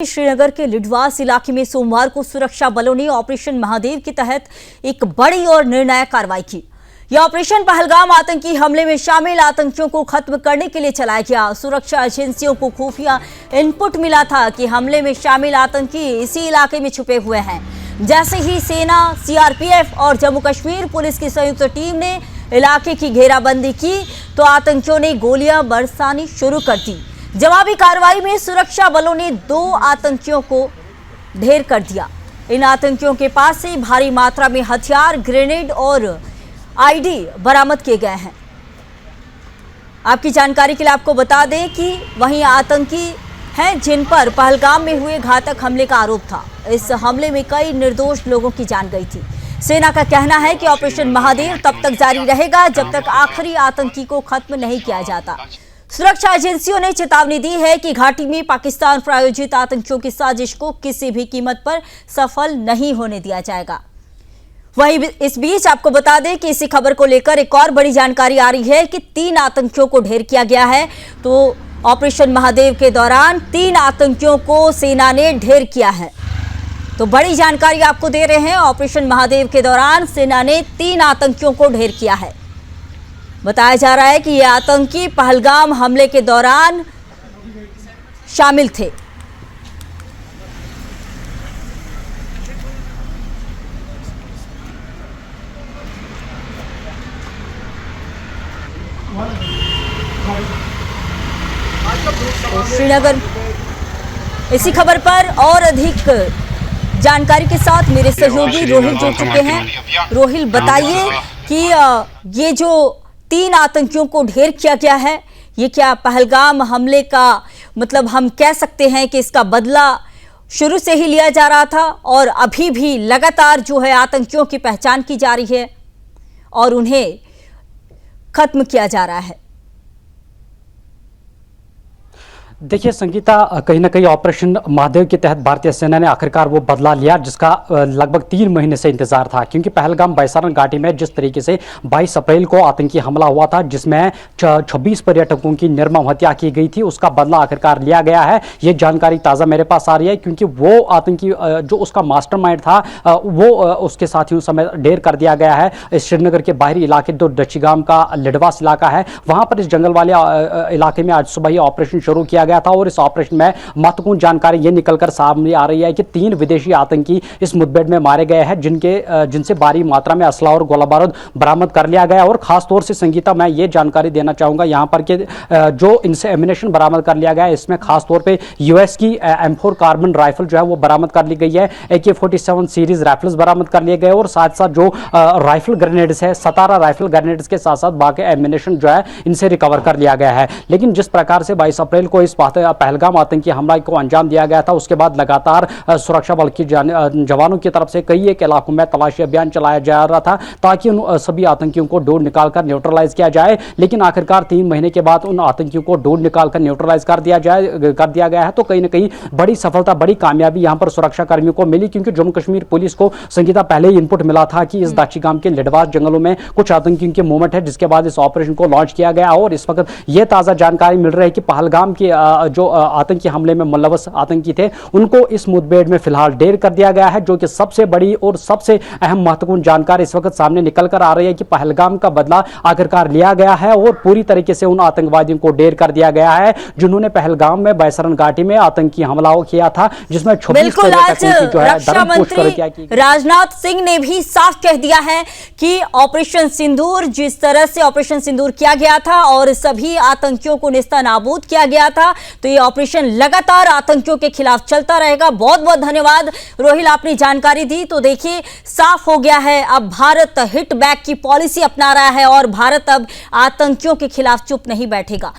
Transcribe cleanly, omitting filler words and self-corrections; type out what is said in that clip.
श्रीनगर के लिडवास इलाके में सोमवार को सुरक्षा बलों ने ऑपरेशन महादेव के तहत एक बड़ी और निर्णायक कार्रवाई की। यह ऑपरेशन पहलगाम आतंकी हमले में शामिल आतंकियों को खत्म करने के लिए चलाया गया। सुरक्षा एजेंसियों को खुफिया इनपुट मिला था कि हमले में शामिल आतंकी इसी इलाके में छुपे हुए हैं। जैसे ही सेना, सीआरपीएफ और जम्मू कश्मीर पुलिस की संयुक्त टीम ने इलाके की घेराबंदी की तो आतंकियों ने गोलियां बरसानी शुरू कर दी। जवाबी कार्रवाई में सुरक्षा बलों ने 2 आतंकियों को ढेर कर दिया। इन आतंकियों के पास से भारी मात्रा में हथियार, ग्रेनेड और आईडी बरामद किए गए हैं। आपकी जानकारी के लिए आपको बता दें कि वहीं आतंकी हैं जिन पर पहलगाम में हुए घातक हमले का आरोप था। इस हमले में कई निर्दोष लोगों की जान गई थी। सेना का कहना है कि ऑपरेशन महादेव तब तक जारी रहेगा जब तक आखिरी आतंकी को खत्म नहीं किया जाता। सुरक्षा एजेंसियों ने चेतावनी दी है कि घाटी में पाकिस्तान प्रायोजित आतंकियों की साजिश को किसी भी कीमत पर सफल नहीं होने दिया जाएगा। वहीं इस बीच आपको बता दें कि इसी खबर को लेकर एक और बड़ी जानकारी आ रही है कि 3 आतंकियों को ढेर किया गया है। तो ऑपरेशन महादेव के दौरान 3 आतंकियों को सेना ने ढेर किया है। तो बड़ी जानकारी आपको दे रहे हैं, ऑपरेशन महादेव के दौरान सेना ने 3 आतंकियों को ढेर किया है। बताया जा रहा है कि ये आतंकी पहलगाम हमले के दौरान शामिल थे। तो श्रीनगर इसी खबर पर और अधिक जानकारी के साथ मेरे सहयोगी रोहिल जुड़ चुके हैं। रोहिल, बताइए कि ये जो 3 आतंकियों को ढेर किया गया है, ये क्या पहलगाम हमले का मतलब हम कह सकते हैं कि इसका बदला शुरू से ही लिया जा रहा था और अभी भी लगातार जो है आतंकियों की पहचान की जा रही है और उन्हें खत्म किया जा रहा है? देखिए संगीता, कहीं ना कहीं ऑपरेशन महादेव के तहत भारतीय सेना ने आखिरकार वो बदला लिया जिसका लगभग 3 महीने से इंतजार था। क्योंकि पहलगाम बैसारन घाटी में जिस तरीके से 22 अप्रैल को आतंकी हमला हुआ था जिसमें 26 पर्यटकों की निर्मम हत्या की गई थी, उसका बदला आखिरकार लिया गया है। ये जानकारी ताज़ा मेरे पास आ रही है क्योंकि वो आतंकी जो उसका मास्टरमाइंड था वो उसके साथियों समेत ढेर कर दिया गया है। श्रीनगर के बाहरी इलाके जो दक्षिगाम का लिडवास इलाका है, वहाँ पर इस जंगल वाले इलाके में आज सुबह ही ऑपरेशन शुरू किया गया था। और इस ऑपरेशन में महत्वपूर्ण जानकारी यह निकलकर सामने आ रही है कि 3 विदेशी आतंकी इस मुठभेड़ में मारे गए हैं जिनसे भारी मात्रा में असला और गोला बारूद बरामद कर लिया गया। और खास तौर से संगीता, मैं ये जानकारी देना चाहूंगा यहां पर कि जो इनसे एमिनेशन बरामद कर लिया गया है इसमें खास तौर पे यूएस की M4 कार्बन राइफल जो है वो बरामद कर ली गई है। AK-47 सीरीज राइफल्स बरामद कर लिए गए और साथ साथ जो राइफल ग्रेनेड्स है, 17 राइफल ग्रेनेड्स के साथ साथ बाकी एमिनेशन जो है इनसे रिकवर कर लिया गया है। लेकिन जिस प्रकार से 22 अप्रैल को इस पहलगाम आतंकी हमला को अंजाम दिया गया था उसके बाद लगातार सुरक्षा बल की जवानों की तरफ से कई एक इलाकों में तलाशी अभियान चलाया जा रहा था ताकि उन सभी आतंकियों को ढूंढ निकालकर न्यूट्रलाइज किया जाए। लेकिन आखिरकार 3 महीने के बाद उन आतंकियों को ढूंढ निकालकर न्यूट्रलाइज कर दिया गया है। तो कहीं ना कहीं बड़ी सफलता, बड़ी कामयाबी यहां पर सुरक्षा कर्मियों को मिली क्योंकि जम्मू कश्मीर पुलिस को संगीता पहले ही इनपुट मिला था कि इस दक्षिगाम के लिडवास जंगलों में कुछ आतंकियों के मूवमेंट है, जिसके बाद इस ऑपरेशन को लॉन्च किया गया। और इस वक्त यह ताजा जानकारी मिल रही है कि पहलगाम के जो आतंकी हमले में मुलव्वस आतंकी थे उनको इस मुठभेड़ में फिलहाल ढेर कर दिया गया है, जो कि सबसे बड़ी और सबसे अहम महत्वपूर्ण जानकारी इस वक्त सामने निकल कर आ रही है कि पहलगाम का बदला आखिरकार लिया गया है और पूरी तरीके से उन आतंकवादियों को ढेर कर दिया गया है जिन्होंने पहलगाम में बैसारन घाटी में आतंकी हमला किया था जिसमें 26 पर्यटकों की जो है रक्षा मंत्री राजनाथ सिंह ने भी साफ कह दिया है कि ऑपरेशन सिंदूर, जिस तरह से ऑपरेशन सिंदूर किया गया था और सभी आतंकियों को नेस्तनाबूद किया गया था, तो ये ऑपरेशन लगातार आतंकियों के खिलाफ चलता रहेगा। बहुत बहुत धन्यवाद रोहिल, आपने जानकारी दी। तो देखिए साफ हो गया है, अब भारत हिट बैक की पॉलिसी अपना रहा है और भारत अब आतंकियों के खिलाफ चुप नहीं बैठेगा।